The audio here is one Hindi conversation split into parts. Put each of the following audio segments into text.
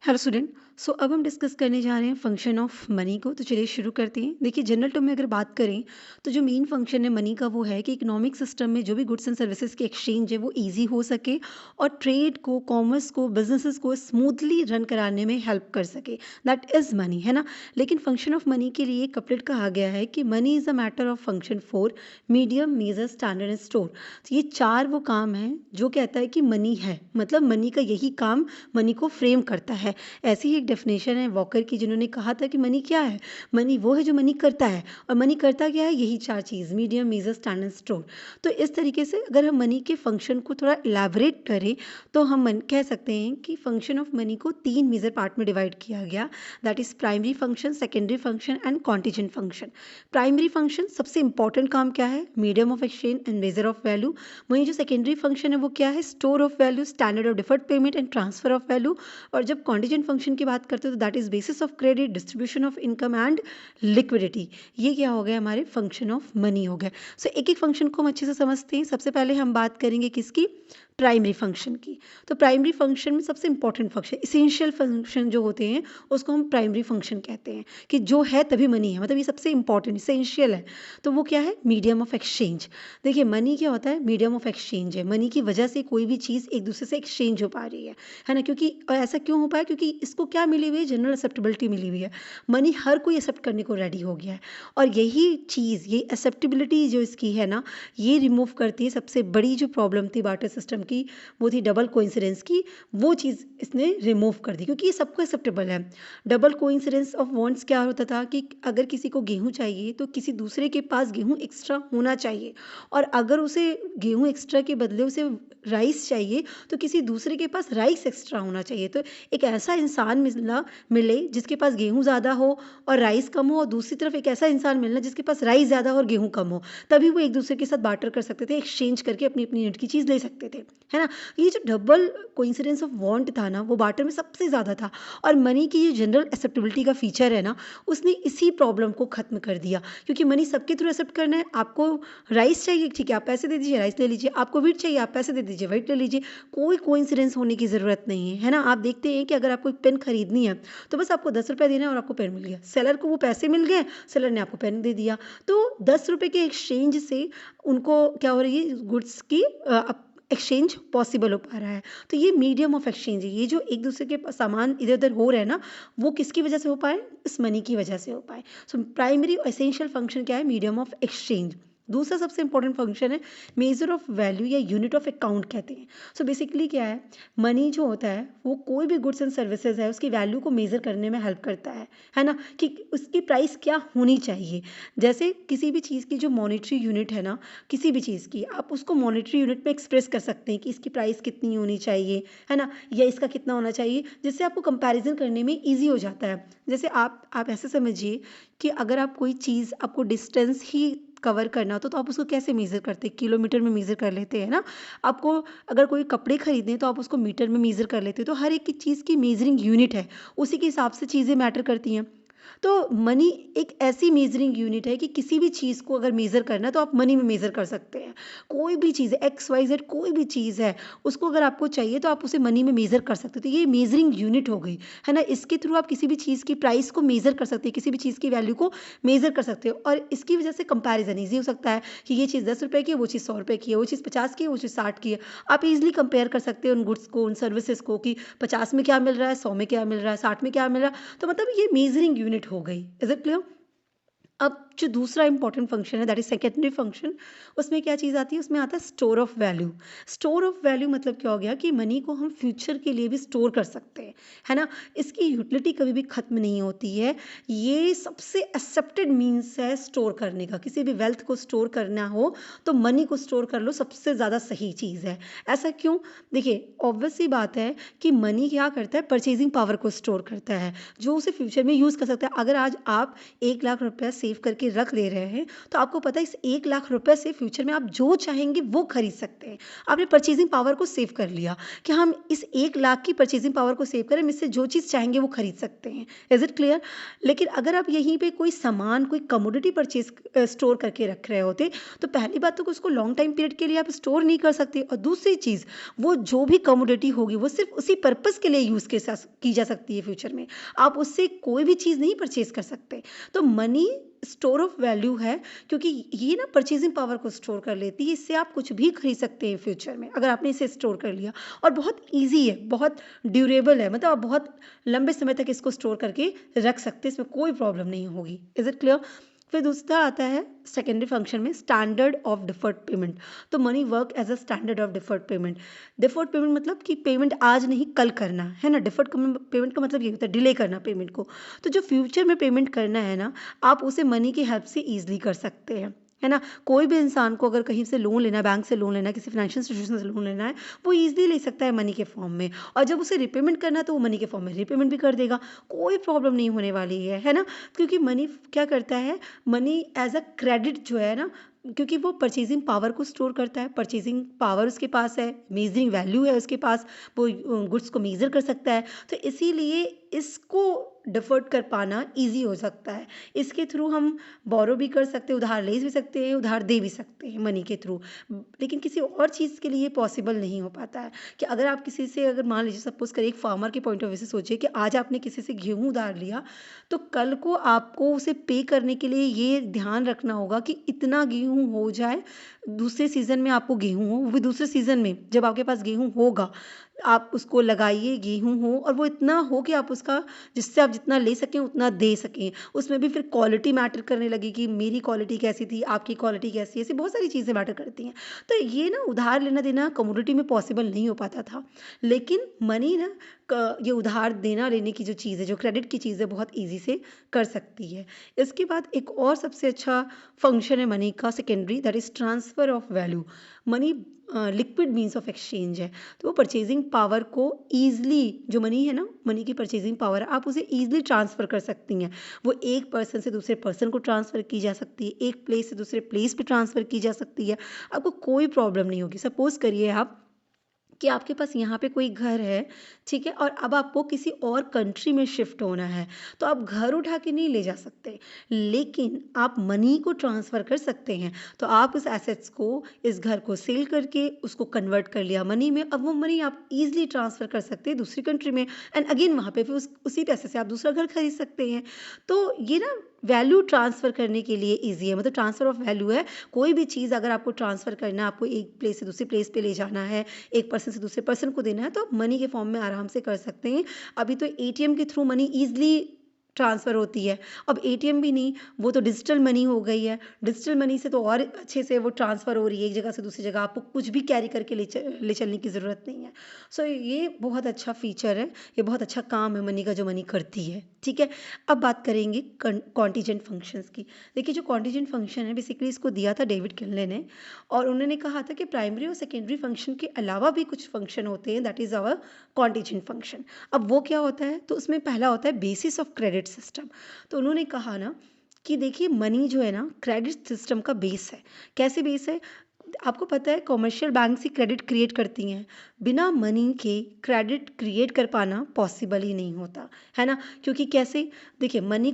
Hello student. अब हम डिस्कस करने जा रहे हैं फंक्शन ऑफ मनी को। तो चलिए शुरू करते हैं। देखिए, जनरल टर्म में अगर बात करें तो जो मेन फंक्शन है मनी का वो है कि इकोनॉमिक सिस्टम में जो भी गुड्स एंड सर्विसेज की एक्सचेंज है वो इजी हो सके और ट्रेड को, कॉमर्स को, बिजनेसेस को स्मूथली रन कराने में हेल्प कर सके। दैट इज मनी, है ना। लेकिन फंक्शन ऑफ मनी के लिए कपलेट कहा गया है कि money is a matter of function four medium, measure, standard and store. तो ये चार वो काम है जो कहता है कि मनी है, मतलब मनी का यही काम मनी को फ्रेम करता है। ऐसी ही एक डेफिनेशन है वॉकर की, जिन्होंने कहा था कि मनी क्या है। मनी वो है जो मनी करता है, और मनी करता क्या है, यही चार चीज़, मीडियम, मेजर, स्टैंडर्ड, स्टोर। तो इस तरीके से अगर हम मनी के फंक्शन को थोड़ा इलेबोरेट करें तो हम कह सकते हैं कि फंक्शन ऑफ मनी को तीन मेजर पार्ट में डिवाइड किया गया। That is primary function, secondary function and contingent function. Primary function सबसे इंपॉर्टेंट काम क्या है, medium of exchange and measure of value. वहीं जो सेकेंडरी फंक्शन है वो क्या है, store of value, standard of deferred payment and transfer of value. और जब कॉन्टीजेंट फंक्शन की बात करते हो तो that is basis of credit, distribution of income and liquidity. ये क्या हो गया, हमारे फंक्शन ऑफ मनी हो गया। एक एक फंक्शन को हम अच्छे से समझते हैं। सबसे पहले हम बात करेंगे किसकी, प्राइमरी फंक्शन की। तो प्राइमरी फंक्शन में सबसे इंपॉर्टेंट फंक्शन, इसेंशियल फंक्शन जो होते हैं उसको हम प्राइमरी फंक्शन कहते हैं, कि जो है तभी मनी है, मतलब ये सबसे इंपॉर्टेंट इसेंशियल है। तो वो क्या है, मीडियम ऑफ एक्सचेंज। देखिए, मनी क्या होता है, मीडियम ऑफ एक्सचेंज है। मनी की वजह से कोई भी चीज़ एक दूसरे से एक्सचेंज हो पा रही है ना। क्योंकि और ऐसा क्यों हो पाया, क्योंकि इसको क्या मिली हुई है, जनरल एक्सेप्टेबिलिटी मिली हुई है। मनी हर कोई एक्सेप्ट करने को रेडी हो गया है। और यही चीज़, ये एक्सेप्टेबिलिटी जो इसकी है ना, ये रिमूव करती है सबसे बड़ी जो प्रॉब्लम थी बार्टर सिस्टम की, वो थी डबल कोइंसिडेंस की। वो चीज़ इसने रिमूव कर दी, क्योंकि ये सबको एक्सेप्टेबल है। डबल कोइंसिडेंस ऑफ वांट्स क्या होता था कि अगर किसी को गेहूं चाहिए तो किसी दूसरे के पास गेहूं एक्स्ट्रा होना चाहिए, और अगर उसे गेहूं एक्स्ट्रा के बदले उसे राइस चाहिए तो किसी दूसरे के पास राइस एक्स्ट्रा होना चाहिए। तो एक ऐसा इंसान मिले जिसके पास गेहूं ज़्यादा हो और राइस कम हो, और दूसरी तरफ एक ऐसा इंसान मिलना जिसके पास राइस ज़्यादा हो और गेहूं कम हो, तभी वो एक दूसरे के साथ बार्टर कर सकते थे, एक्सचेंज करके अपनी अपनी यूनिट की चीज़ ले सकते थे, है ना। ये जो डबल कोइंसिडेंस ऑफ वांट था ना, वो बार्टर में सबसे ज़्यादा था। और मनी की ये जनरल एक्सेप्टेबिलिटी का फीचर है ना, उसने इसी प्रॉब्लम को खत्म कर दिया। क्योंकि मनी सबके थ्रू एक्सेप्ट करना है। आपको राइस चाहिए, ठीक है, आप पैसे दे दीजिए, राइस ले लीजिए। आपको वीट चाहिए, आप पैसे दे दीजिए, वीट ले लीजिए। कोई कोइंसिडेंस होने की ज़रूरत नहीं है, है ना। आप देखते हैं कि अगर आपको एक पेन खरीदनी है तो बस आपको 10 रुपये देना है और आपको पेन मिल गया। सेलर को वो पैसे मिल गए, सेलर ने आपको पेन दे दिया। तो 10 रुपये के एक्सचेंज से उनको क्या हो रही है, गुड्स की एक्सचेंज पॉसिबल हो पा रहा है। तो ये मीडियम ऑफ एक्सचेंज है। ये जो एक दूसरे के सामान इधर उधर हो रहे हैं ना, वो किसकी वजह से हो पाए, इस मनी की वजह से हो पाए। प्राइमरी और एसेंशियल फंक्शन क्या है, मीडियम ऑफ एक्सचेंज। दूसरा सबसे इंपॉर्टेंट फंक्शन है मेजर ऑफ वैल्यू या यूनिट ऑफ अकाउंट कहते हैं। बेसिकली क्या है, मनी जो होता है वो कोई भी गुड्स एंड सर्विसेज है उसकी वैल्यू को मेजर करने में हेल्प करता है ना, कि उसकी प्राइस क्या होनी चाहिए। जैसे किसी भी चीज़ की जो मॉनेटरी यूनिट है ना, किसी भी चीज़ की आप उसको मॉनेटरी यूनिट में एक्सप्रेस कर सकते हैं कि इसकी प्राइस कितनी होनी चाहिए, है ना, या इसका कितना होना चाहिए, जिससे आपको कंपैरिजन करने में ईजी हो जाता है। जैसे आप ऐसे समझिए कि अगर आप कोई चीज़, आपको डिस्टेंस ही कवर करना हो तो आप उसको कैसे मेज़र करते हैं, किलोमीटर में मेज़र कर लेते हैं ना। आपको अगर कोई कपड़े खरीदने हैं तो आप उसको मीटर में मेज़र कर लेते हो। तो हर एक की चीज़ की मेजरिंग यूनिट है, उसी के हिसाब से चीज़ें मैटर करती हैं। तो मनी एक ऐसी मेजरिंग यूनिट है कि किसी भी चीज़ को अगर मेज़र करना है तो आप मनी में मेज़र कर सकते हैं। कोई भी चीज़ एक्स वाई जेड कोई भी चीज़ है, उसको अगर आपको चाहिए तो आप उसे मनी में मेज़र कर सकते हो। तो ये मेजरिंग यूनिट हो गई, है ना। इसके थ्रू आप किसी भी चीज़ की प्राइस को मेज़र कर सकते हैं, किसी भी चीज़ की वैल्यू को मेज़र कर सकते हो, और इसकी वजह से कंपैरिजन ईज़ी हो सकता है कि ये चीज़ 10 रुपये की है, वो चीज़ 100 रुपये की है, वो चीज़ 50 की है, वो चीज़ 60 की है। आप ईज़िली कंपेयर कर सकते हो उन गुड्स को, उन सर्विसेज़ को, कि 50 में क्या मिल रहा है, 100 में क्या मिल रहा है, 60 में क्या मिल रहा है। तो मतलब ये मेजरिंग यूनिट हो गई। Is it clear? अब जो दूसरा इंपॉर्टेंट फंक्शन है दैट इज सेकेंडरी फंक्शन, उसमें क्या चीज़ आती है, उसमें आता है store of value. Store of value मतलब क्या हो गया कि मनी को हम फ्यूचर के लिए भी स्टोर कर सकते हैं, है ना। इसकी यूटिलिटी कभी भी खत्म नहीं होती है। ये सबसे एक्सेप्टेड मीन्स है स्टोर करने का। किसी भी वेल्थ को स्टोर करना हो तो मनी को स्टोर कर लो, सबसे ज़्यादा सही चीज़ है। ऐसा क्यों, देखिए ऑब्वियस सी बात है कि मनी क्या करता है, परचेजिंग पावर को स्टोर करता है, जो उसे फ्यूचर में यूज़ कर सकता है। अगर आज आप 1 लाख रुपया सेव करके रख ले रहे हैं, तो आपको पता है इस 1 लाख रुपए से फ्यूचर में आप जो चाहेंगे वो खरीद सकते हैं। आपने परचेजिंग पावर को सेव कर लिया कि हम इस 1 लाख की परचेजिंग पावर को सेव करें, हम इससे जो चीज़ चाहेंगे वो खरीद सकते हैं। Is it clear? लेकिन अगर आप यहीं पे कोई सामान, कोई कमोडिटी स्टोर करके रख रहे होते, तो पहली बात तो उसको लॉन्ग टाइम पीरियड के लिए आप स्टोर नहीं कर सकते, और दूसरी चीज़, वो जो भी कमोडिटी होगी वो सिर्फ उसी पर्पस के लिए यूज़ की जा सकती है फ्यूचर में। आप उससे कोई भी चीज़ नहीं परचेज कर सकते। तो मनी स्टोर ऑफ वैल्यू है, क्योंकि ये ना परचेजिंग पावर को स्टोर कर लेती है। इससे आप कुछ भी खरीद सकते हैं फ्यूचर में अगर आपने इसे स्टोर कर लिया, और बहुत इजी है, बहुत ड्यूरेबल है, मतलब आप बहुत लंबे समय तक इसको स्टोर करके रख सकते हैं, इसमें कोई प्रॉब्लम नहीं होगी। Is it clear? फिर दूसरा आता है सेकेंडरी फंक्शन में स्टैंडर्ड ऑफ डिफर्ड पेमेंट। तो money work as a standard of deferred payment. Deferred payment मतलब कि पेमेंट आज नहीं कल करना है ना। डिफर्ड पेमेंट का मतलब ये होता है डिले करना पेमेंट को। तो जो फ्यूचर में पेमेंट करना है ना, आप उसे मनी की हेल्प से ईजिली कर सकते हैं, है ना। कोई भी इंसान को अगर कहीं से लोन लेना है, बैंक से लोन लेना है, किसी फाइनेंशियल इंस्टीट्यूशन से लोन लेना है, वो ईजिली ले सकता है मनी के फॉर्म में, और जब उसे रिपेमेंट करना है तो वो मनी के फॉर्म में रिपेमेंट भी कर देगा, कोई प्रॉब्लम नहीं होने वाली है ना। क्योंकि मनी क्या करता है, मनी एज अ क्रेडिट जो है ना, क्योंकि वो परचेजिंग पावर को स्टोर करता है, परचेजिंग पावर उसके पास है, मेजरिंग वैल्यू है उसके पास, वो गुड्स को मेजर कर सकता है, तो इसीलिए इसको डिफर्ड कर पाना इजी हो सकता है। इसके थ्रू हम बोरो भी कर सकते हैं, उधार ले भी सकते हैं, उधार दे भी सकते हैं मनी के थ्रू। लेकिन किसी और चीज़ के लिए पॉसिबल नहीं हो पाता है कि अगर आप किसी से, अगर मान लीजिए सपोज करिए एक फार्मर के पॉइंट ऑफ व्यू से सोचिए कि आज आपने किसी से गेहूँ उधार लिया, तो कल को आपको उसे पे करने के लिए ये ध्यान रखना होगा कि इतना गेहूँ हो जाए, दूसरे सीज़न में आपको गेहूँ हो, वो भी दूसरे सीज़न में जब आपके पास गेहूँ होगा, आप उसको लगाइए, गेहूँ हो, और वो इतना हो कि आप उसका, जिससे आप जितना ले सकें उतना दे सकें। उसमें भी फिर क्वालिटी मैटर करने लगी कि मेरी क्वालिटी कैसी थी, आपकी क्वालिटी कैसी है, ऐसी बहुत सारी चीज़ें मैटर करती हैं। तो ये ना उधार लेना देना कमोडिटी में पॉसिबल नहीं हो पाता था, लेकिन मनी ना ये उधार देना लेने की जो चीज़ है, जो क्रेडिट की चीज़ है, बहुत ईजी से कर सकती है। इसके बाद एक और सबसे अच्छा फंक्शन है मनी का secondary, that is transfer of value. Money liquid means of exchange है, तो वो परचेजिंग पावर को ईजिली, जो मनी है ना, मनी की परचेजिंग पावर है, आप उसे ईजिली ट्रांसफ़र कर सकती हैं। वो एक पर्सन से दूसरे पर्सन को ट्रांसफ़र की जा सकती है, एक प्लेस से दूसरे प्लेस पे ट्रांसफ़र की जा सकती है, आपको कोई प्रॉब्लम नहीं होगी। सपोज़ करिए आप कि आपके पास यहाँ पे कोई घर है, ठीक है, और अब आपको किसी और कंट्री में शिफ्ट होना है, तो आप घर उठा के नहीं ले जा सकते, लेकिन आप मनी को ट्रांसफ़र कर सकते हैं। तो आप उस एसेट्स को, इस घर को सेल करके उसको कन्वर्ट कर लिया मनी में, अब वो मनी आप ईज़िली ट्रांसफ़र कर सकते हैं दूसरी कंट्री में, एंड अगेन वहाँ पे फिर उसी पैसे से आप दूसरा घर खरीद सकते हैं। तो ये ना वैल्यू ट्रांसफ़र करने के लिए ईज़ी है, मतलब ट्रांसफ़र ऑफ वैल्यू है। कोई भी चीज़ अगर आपको ट्रांसफ़र करना है, आपको एक प्लेस से दूसरी प्लेस पे ले जाना है, एक पर्सन से दूसरे पर्सन को देना है, तो आप मनी के फॉर्म में आराम से कर सकते हैं। अभी तो एटीएम के थ्रू मनी ईज़िली ट्रांसफ़र होती है। अब एटीएम भी नहीं, वो तो डिजिटल मनी हो गई है। डिजिटल मनी से तो और अच्छे से वो ट्रांसफ़र हो रही है एक जगह से दूसरी जगह, आपको कुछ भी कैरी करके ले चलने की ज़रूरत नहीं है। सो ये बहुत अच्छा फ़ीचर है, ये बहुत अच्छा काम है मनी का जो मनी करती है, ठीक है। अब बात करेंगे कॉन्टीजेंट फंक्शंस की। देखिए जो कॉन्टीजेंट फंक्शन है, बेसिकली इसको दिया था डेविड किनले ने, और उन्होंने कहा था कि प्राइमरी और सेकेंडरी फंक्शन के अलावा भी कुछ फंक्शन होते हैं, that is our contingent function. अब वो क्या होता है, तो उसमें पहला होता है बेसिस ऑफ क्रेडिट सिस्टम। तो उन्होंने कहा ना कि देखिए मनी जो है ना क्रेडिट सिस्टम का बेस है। कैसे बेस है? आपको पता है कमर्शियल बैंक ही क्रेडिट क्रिएट करती हैं, बिना मनी के क्रेडिट क्रिएट कर पाना पॉसिबल ही नहीं होता, है ना। क्योंकि कैसे, देखिए मनी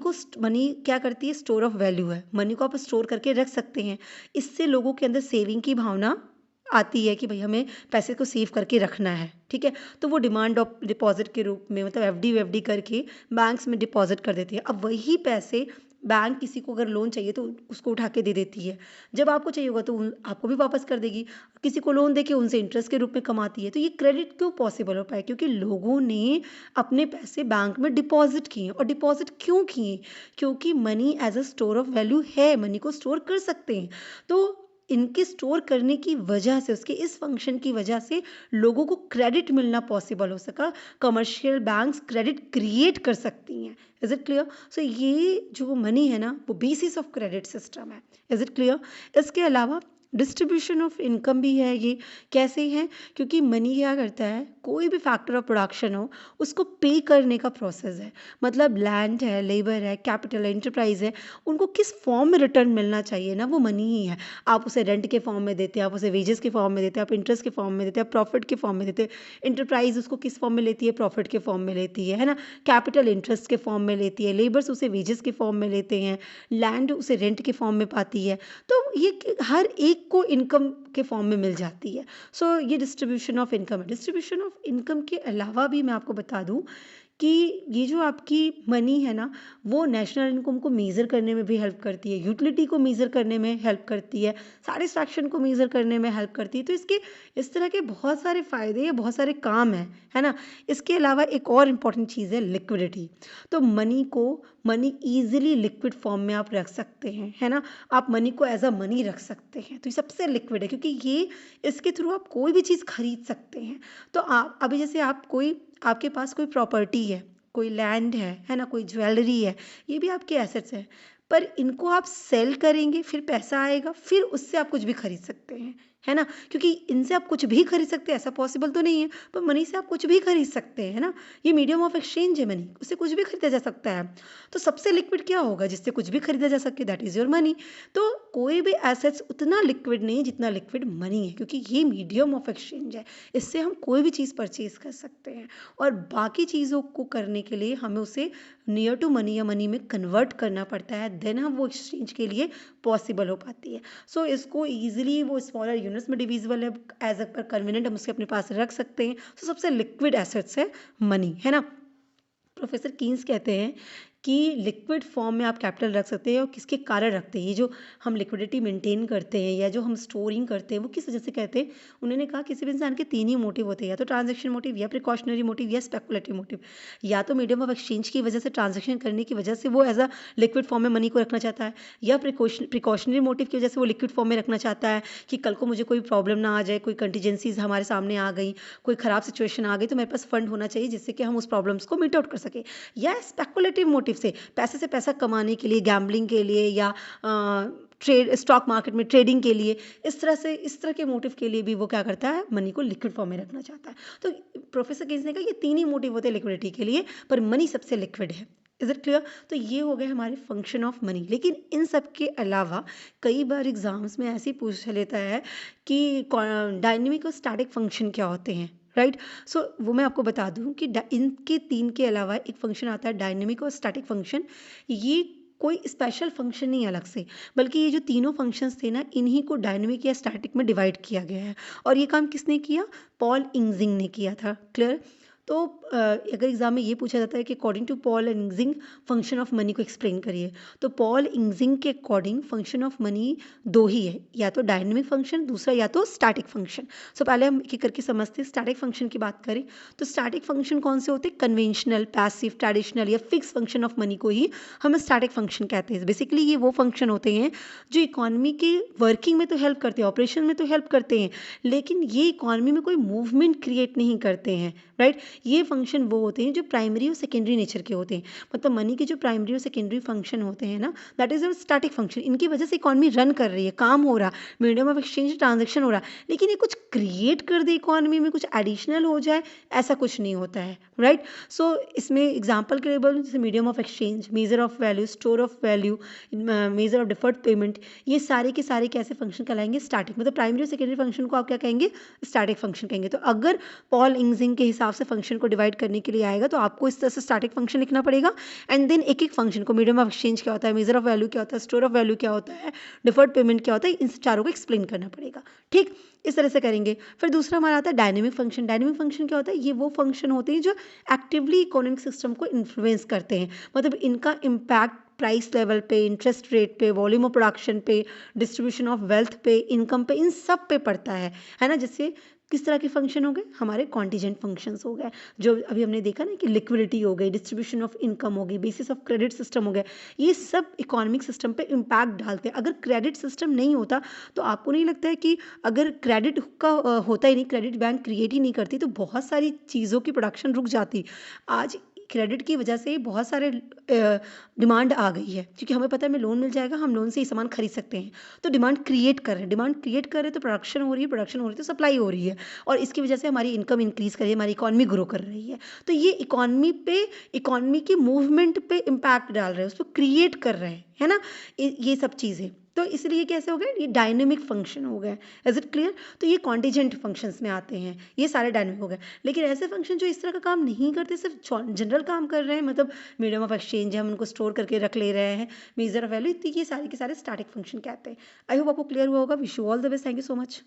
क्या करती है, स्टोर ऑफ वैल्यू है, मनी को आप स्टोर करके रख सकते हैं। इससे लोगों के अंदर सेविंग की भावना आती है कि भाई हमें पैसे को सेव करके रखना है, ठीक है। तो वो डिमांड ऑफ डिपॉजिट के रूप में, मतलब एफडी करके बैंक्स में डिपॉजिट कर देती है। अब वही पैसे बैंक किसी को अगर लोन चाहिए तो उसको उठा के दे देती है, जब आपको चाहिए होगा तो आपको भी वापस कर देगी। किसी को लोन देके उनसे इंटरेस्ट के रूप में कमाती है। तो ये क्रेडिट क्यों पॉसिबल हो पाए? क्योंकि लोगों ने अपने पैसे बैंक में डिपॉजिट किए, और डिपॉजिट क्यों किए? क्योंकि money as a store of value है, मनी को स्टोर कर सकते हैं। तो इनके स्टोर करने की वजह से, उसके इस फंक्शन की वजह से लोगों को क्रेडिट मिलना पॉसिबल हो सका। कमर्शियल बैंक्स क्रेडिट क्रिएट कर सकती हैं। Is it clear? सो ये जो मनी है ना, वो बेसिस ऑफ क्रेडिट सिस्टम है। Is it clear? इसके अलावा डिस्ट्रीब्यूशन ऑफ इनकम भी है ये। कैसे है? क्योंकि मनी क्या करता है, कोई भी फैक्टर ऑफ प्रोडक्शन हो उसको पे करने का प्रोसेस है। मतलब लैंड है, लेबर है, कैपिटल है, एंटरप्राइज है, उनको किस फॉर्म में रिटर्न मिलना चाहिए ना, वो मनी ही है। आप उसे रेंट के फॉर्म में देते हैं, आप उसे वेजेस के फॉर्म में देते हैं, आप इंटरेस्ट के फॉर्म में देते हैं, आप प्रॉफिट के फॉर्म में देते हैं। एंटरप्राइज उसको किस फॉर्म में लेती है? प्रॉफिट के फॉर्म में लेती है ना। कैपिटल इंटरेस्ट के फॉर्म में लेती है, लेबर्स उसे वेजेस के फॉर्म में लेते हैं, लैंड उसे रेंट के फॉर्म में पाती है। तो ये हर एक को इनकम के फॉर्म में मिल जाती है। सो ये डिस्ट्रीब्यूशन ऑफ इनकम है। डिस्ट्रीब्यूशन ऑफ इनकम के अलावा भी मैं आपको बता दूं कि ये जो आपकी मनी है ना, वो नेशनल इनकम को मेज़र करने में भी हेल्प करती है, यूटिलिटी को मेज़र करने में हेल्प करती है, सैटिस्फैक्शन को मेज़र करने में हेल्प करती है। तो इसके इस तरह के बहुत सारे फ़ायदे या बहुत सारे काम हैं, है ना। इसके अलावा एक और इम्पॉर्टेंट चीज़ है लिक्विडिटी। तो मनी ईजिली लिक्विड फॉर्म में आप रख सकते हैं, है ना। आप मनी को एज अ मनी रख सकते हैं, तो ये सबसे लिक्विड है, क्योंकि ये इसके थ्रू आप कोई भी चीज़ खरीद सकते हैं। तो आप अभी जैसे आपके पास कोई प्रॉपर्टी है, कोई लैंड है ना, कोई ज्वेलरी है, ये भी आपके एसेट्स हैं। पर इनको आप सेल करेंगे, फिर पैसा आएगा, फिर उससे आप कुछ भी खरीद सकते हैं, है ना। क्योंकि इनसे आप कुछ भी खरीद सकते हैं ऐसा पॉसिबल तो नहीं है, पर मनी से आप कुछ भी खरीद सकते हैं, है ना। ये मीडियम ऑफ एक्सचेंज है मनी, उससे कुछ भी खरीदा जा सकता है। तो सबसे लिक्विड क्या होगा जिससे कुछ भी खरीदा जा सके? That is your money. तो कोई भी एसेट्स उतना लिक्विड नहीं जितना लिक्विड मनी है, क्योंकि ये मीडियम ऑफ एक्सचेंज है। इससे हम कोई भी चीज़ परचेज कर सकते हैं, और बाकी चीज़ों को करने के लिए हमें उसे नियर टू मनी या मनी में कन्वर्ट करना पड़ता है, देन हम वो एक्सचेंज के लिए पॉसिबल हो पाती है। सो इसको ईजिली वो स्मॉलर यूनिट्स में डिविजिबल है, एज अ पर कन्वीनियंट हम उसके अपने पास रख सकते हैं। तो सबसे लिक्विड एसेट्स है मनी, है ना। प्रोफेसर कीन्स कहते हैं कि लिक्विड फॉर्म में आप कैपिटल रख सकते हैं, और किसके कारण रखते हैं? ये जो हम लिक्विडिटी मेंटेन करते हैं या जो हम स्टोरिंग करते हैं, वो किस वजह से कहते हैं? उन्होंने कहा किसी भी इंसान के तीन ही मोटिव होते हैं, या तो ट्रांजैक्शन मोटिव, या प्रिकॉशनरी मोटिव, या स्पेकुलेटिव मोटिव। या तो मीडियम ऑफ एक्सचेंज की वजह से, ट्रांजैक्शन करने की वजह से वो एज अ लिक्विड फॉर्म में मनी को रखना चाहता है, या प्रिकॉशनरी मोटिव की वजह से वो लिक्विड फॉर्म में रखना चाहता है कि कल को मुझे कोई प्रॉब्लम ना आ जाए, कोई कंटीजेंसीज हमारे सामने आ गई, कोई ख़राब सिचुएशन आ गई, तो मेरे पास फंड होना चाहिए जिससे कि हम उस प्रॉब्लम्स को मीट आउट कर सकें। या स्पेकुलेटिव मोटिव से पैसा कमाने के लिए, गैम्बलिंग के लिए, या ट्रेड स्टॉक मार्केट में ट्रेडिंग के लिए, इस तरह के मोटिव के लिए भी वो क्या करता है? मनी को लिक्विड फॉर्म में रखना चाहता है। तो प्रोफेसर केन्स ने कहा ये तीन ही मोटिव होते हैं लिक्विडिटी के लिए, पर मनी सबसे लिक्विड है। Is it clear? तो ये हो गए हमारे फंक्शन ऑफ मनी। लेकिन इन सब के अलावा कई बार एग्जाम्स में ऐसे ही पूछ लेता है कि डायनेमिक और स्टैटिक फंक्शन क्या होते हैं, राइट। सो वो मैं आपको बता दूं कि इनके तीन के अलावा एक फंक्शन आता है डायनेमिक और स्टैटिक फंक्शन। ये कोई स्पेशल फंक्शन नहीं अलग से, बल्कि ये जो तीनों फंक्शंस थे ना, इन्हीं को डायनेमिक या स्टैटिक में डिवाइड किया गया है। और ये काम किसने किया? पॉल इंजिंग ने किया था। क्लियर? तो अगर एग्जाम में ये पूछा जाता है कि according to Paul Einzig function of money को एक्सप्लेन करिए, तो पॉल इंजिंग के अकॉर्डिंग फंक्शन ऑफ मनी दो ही है, या तो डायनेमिक फंक्शन, दूसरा या तो स्टैटिक फंक्शन। सो पहले हम एक एक करके समझते हैं। स्टैटिक फंक्शन की बात करें तो स्टैटिक फंक्शन कौन से होते हैं? कन्वेंशनल, पैसिव, ट्रेडिशनल या फिक्स फंक्शन ऑफ मनी को ही हम स्टैटिक फंक्शन कहते हैं। बेसिकली ये वो फंक्शन होते हैं जो इकोनॉमी के वर्किंग में तो हेल्प करते हैं, ऑपरेशन में तो हेल्प करते हैं, लेकिन ये इकोनॉमी में कोई मूवमेंट क्रिएट नहीं करते हैं, राइट। ये फंक्शन वो होते हैं जो प्राइमरी और सेकेंडरी नेचर के होते हैं। मतलब मनी के जो प्राइमरी और सेकेंडरी फंक्शन होते हैं ना, that is your static function. इनकी वजह से इकॉनमी रन कर रही है, काम हो रहा, मीडियम ऑफ एक्सचेंज ट्रांजेक्शन हो रहा, लेकिन ये कुछ क्रिएट कर दे इकॉनमी में, कुछ एडिशनल हो जाए, ऐसा कुछ नहीं होता है, राइट। सो इसमें एग्जाम्पल के लिए बोलूँ, जैसे medium of exchange, measure of value, store of value, measure of deferred payment, ये सारे के सारे कैसे फंक्शन कहलाएंगे? स्टैटिक। मतलब प्राइमरी और सेकेंडरी फंक्शन को आप क्या कहेंगे? स्टैटिक फंक्शन कहेंगे। तो अगर पॉल इंजिंग के हिसाब से फंक्शन को डिवाइड करने के लिए आएगा, तो आपको इस तरह से स्टैटिक फंक्शन लिखना पड़ेगा, एंड देन एक एक फंक्शन को, मीडियम ऑफ एक्सचेंज क्या होता है, मेजर ऑफ वैल्यू क्या होता है, स्टोर ऑफ वैल्यू क्या होता है, डिफर्ड पेमेंट क्या होता है, इन चारों को एक्सप्लेन करना पड़ेगा। ठीक, इस तरह से करेंगे। फिर दूसरा हमारा आता है डायनेमिक फंक्शन। डायनेमिक फंक्शन क्या होता है? ये वो फंक्शन होते हैं जो एक्टिवली इकोनॉमिक सिस्टम को इन्फ्लुएंस करते हैं। मतलब इनका इम्पैक्ट प्राइस लेवल पे, इंटरेस्ट रेट पे, वॉल्यूम ऑफ प्रोडक्शन पे, डिस्ट्रीब्यूशन ऑफ वेल्थ पे, इनकम पे, इन सब पे पड़ता है ना। जिससे किस तरह के फंक्शन हो गए? हमारे कॉन्टीजेंट फंक्शंस हो गए, जो अभी हमने देखा ना कि लिक्विडिटी हो गई, डिस्ट्रीब्यूशन ऑफ इनकम हो गई, बेसिस ऑफ क्रेडिट सिस्टम हो गया। ये सब इकोनॉमिक सिस्टम पे इम्पैक्ट डालते हैं। अगर क्रेडिट सिस्टम नहीं होता, तो आपको नहीं लगता है कि अगर क्रेडिट का होता ही नहीं, क्रेडिट बैंक क्रिएट ही नहीं करती, तो बहुत सारी चीज़ों की प्रोडक्शन रुक जाती। आज क्रेडिट की वजह से बहुत सारे डिमांड आ गई है, क्योंकि हमें पता है हमें लोन मिल जाएगा, हम लोन से ही सामान खरीद सकते हैं। तो डिमांड क्रिएट कर रहे हैं, डिमांड क्रिएट कर रहे हैं तो प्रोडक्शन हो रही है, प्रोडक्शन हो रही है तो सप्लाई हो रही है, और इसकी वजह से हमारी इनकम इंक्रीज़ कर रही है, हमारी इकॉनमी ग्रो कर रही है। तो ये इकॉनमी की मूवमेंट पे इम्पैक्ट डाल रहे हैं, उसको क्रिएट कर रहे हैं, है ना? ये सब चीज़ें। तो इसलिए कैसे हो गए, ये डायनेमिक फंक्शन हो गए। Is it clear? तो ये कॉन्टीजेंट फंक्शंस में आते हैं, ये सारे डायनेमिक हो गए। लेकिन ऐसे फंक्शन जो इस तरह का काम नहीं करते, सिर्फ जनरल काम कर रहे हैं, मतलब मीडियम ऑफ एक्सचेंज है, हम उनको स्टोर करके रख ले रहे हैं, मेजर ऑफ वैल्यू, ये सारे के सारे स्टैटिक फंक्शन कहते हैं। आई होप आपको क्लियर हुआ होगा। Wish you all the best. Thank you so much.